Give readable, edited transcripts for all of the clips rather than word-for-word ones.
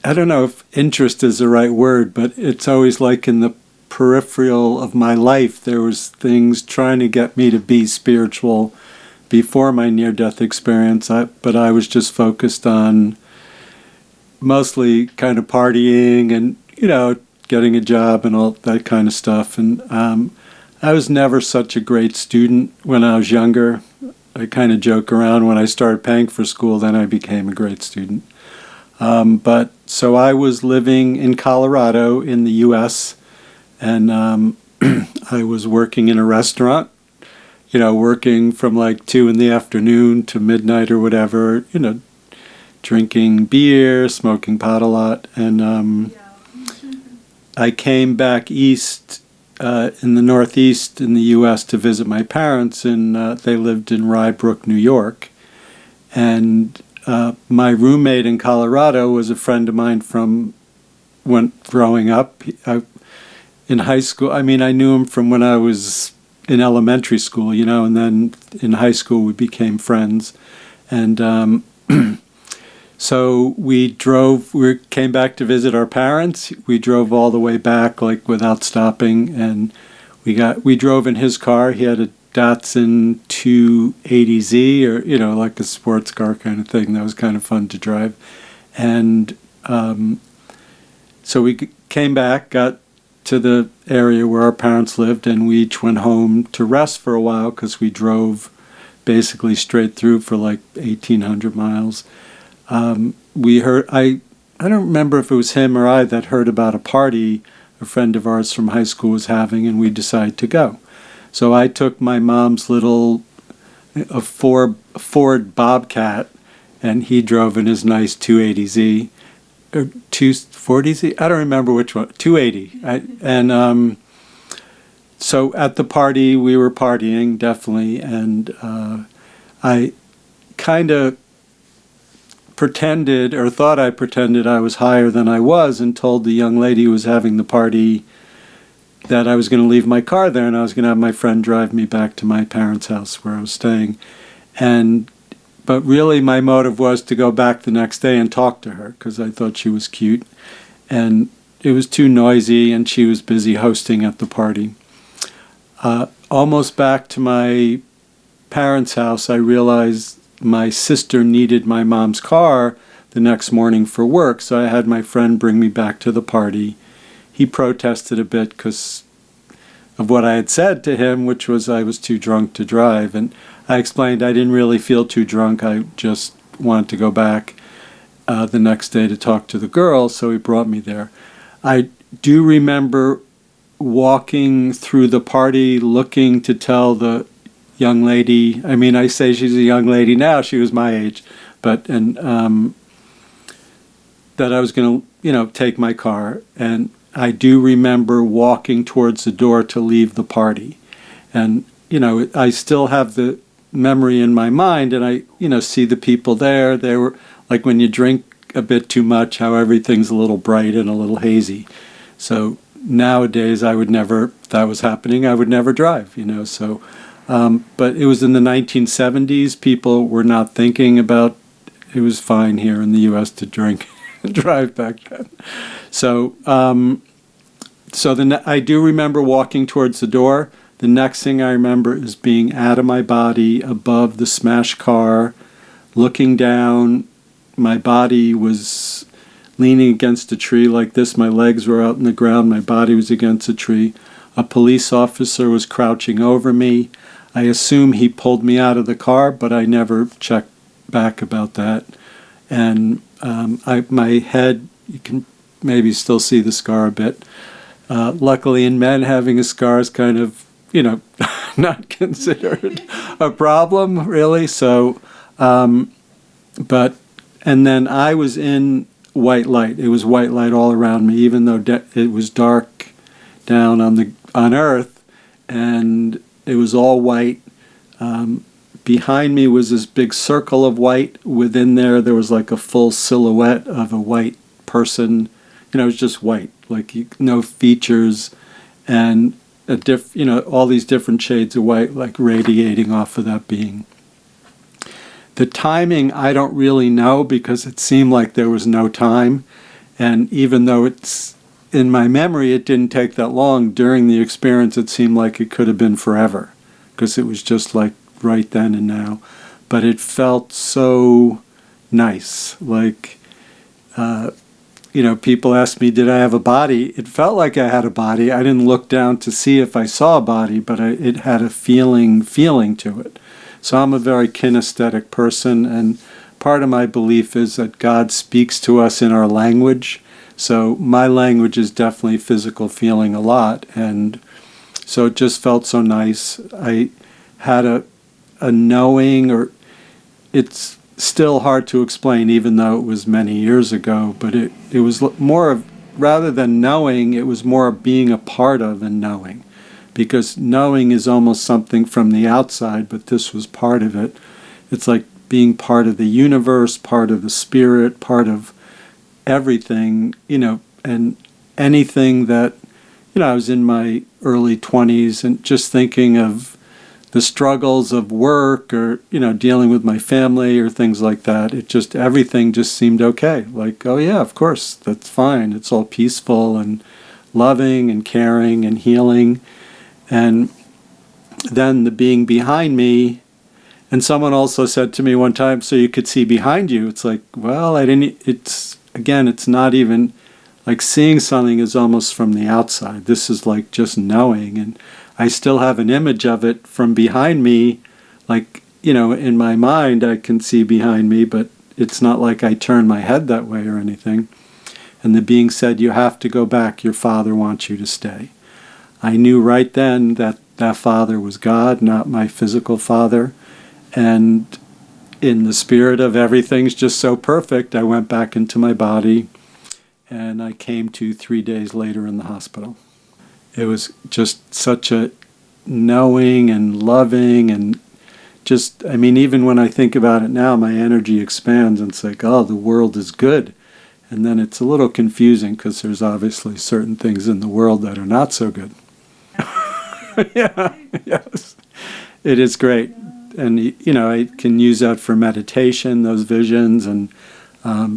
I don't know if interest is the right word, but it's always like in the peripheral of my life, there was things trying to get me to be spiritual before my near-death experience, but I was just focused on mostly kind of partying and, getting a job and all that kind of stuff. And I was never such a great student when I was younger. I kind of joke around when I started paying for school, then I became a great student. But so I was living in Colorado in the U.S., and I was working in a restaurant, working from like 2 in the afternoon to midnight or whatever, drinking beer, smoking pot a lot. And I came back east in the Northeast in the U.S. to visit my parents, and they lived in Rye Brook, New York. And my roommate in Colorado was a friend of mine from when growing up. In high school, I knew him from when I was in elementary school, and then in high school we became friends. And so we came back to visit our parents. We drove all the way back, like without stopping, and we drove in his car. He had a Datsun 280Z, or like a sports car kind of thing. That was kind of fun to drive. And so we came back, got to the area where our parents lived, and we each went home to rest for a while because we drove basically straight through for like 1,800 miles. We heard, I don't remember if it was him or I that heard about a party a friend of ours from high school was having, and we decided to go. So I took my mom's little Ford Bobcat, and he drove in his nice 280Z. Or 240Z? I don't remember which one. 280. So at the party, we were partying, definitely, and I kind of pretended, or thought I pretended I was higher than I was, and told the young lady who was having the party that I was going to leave my car there, and I was going to have my friend drive me back to my parents' house where I was staying. But really my motive was to go back the next day and talk to her because I thought she was cute. And it was too noisy, and she was busy hosting at the party. Almost back to my parents' house, I realized my sister needed my mom's car the next morning for work, so I had my friend bring me back to the party. He protested a bit because of what I had said to him, which was I was too drunk to drive. And I explained I didn't really feel too drunk. I just wanted to go back the next day to talk to the girl, so he brought me there. I do remember walking through the party looking to tell the young lady, I say she's a young lady now, she was my age, that I was going to, take my car. And I do remember walking towards the door to leave the party. And, I still have the memory in my mind, and I, see the people there. They were like when you drink a bit too much, how everything's a little bright and a little hazy. So nowadays I would never, if that was happening, I would never drive, so, but it was in the 1970s. People were not thinking about, it was fine here in the U.S. to drink and drive back then. So, I do remember walking towards the door. The next thing I remember is being out of my body above the smashed car, looking down. My body was leaning against a tree like this. My legs were out in the ground. My body was against a tree. A police officer was crouching over me. I assume he pulled me out of the car, but I never checked back about that. And my head, you can maybe still see the scar a bit. Luckily, in men, having a scar is kind of, not considered a problem, really. So, and then I was in white light. It was white light all around me, even though it was dark down on Earth, and it was all white. Behind me was this big circle of white. Within there was like a full silhouette of a white person. It was just white, like no features, and all these different shades of white, like radiating off of that being. The timing I don't really know because it seemed like there was no time, And even though it's in my memory, it didn't take that long. During the experience, it seemed like it could have been forever because it was just like right then and now. But it felt so nice. Like, people asked me, did I have a body? It felt like I had a body. I didn't look down to see if I saw a body, but it had a feeling to it. So I'm a very kinesthetic person, and part of my belief is that God speaks to us in our language. So my language is definitely physical feeling a lot, and so it just felt so nice. I had a knowing, or it's still hard to explain even though it was many years ago, but it was more of, rather than knowing, it was more of being a part of and knowing. Because knowing is almost something from the outside, but this was part of it. It's like being part of the universe, part of the spirit, part of everything, and anything that, I was in my early 20s and just thinking of the struggles of work or, dealing with my family or things like that. Everything just seemed okay. Like, oh yeah, of course, that's fine. It's all peaceful and loving and caring and healing. And then the being behind me, and someone also said to me one time, so you could see behind you. It's like, well, it's not even, like seeing something is almost from the outside. This is like just knowing. And I still have an image of it from behind me, like, in my mind I can see behind me, but it's not like I turn my head that way or anything. And the being said, you have to go back. Your father wants you to stay. I knew right then that that father was God, not my physical father. And in the spirit of everything's just so perfect, I went back into my body, and I came to 3 days later in the hospital. It was just such a knowing and loving, and just, even when I think about it now, my energy expands and it's like, oh, the world is good. And then it's a little confusing because there's obviously certain things in the world that are not so good. Yeah, yes. It is great. And, I can use that for meditation, those visions. And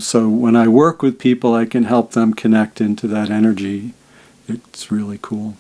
so when I work with people, I can help them connect into that energy. It's really cool.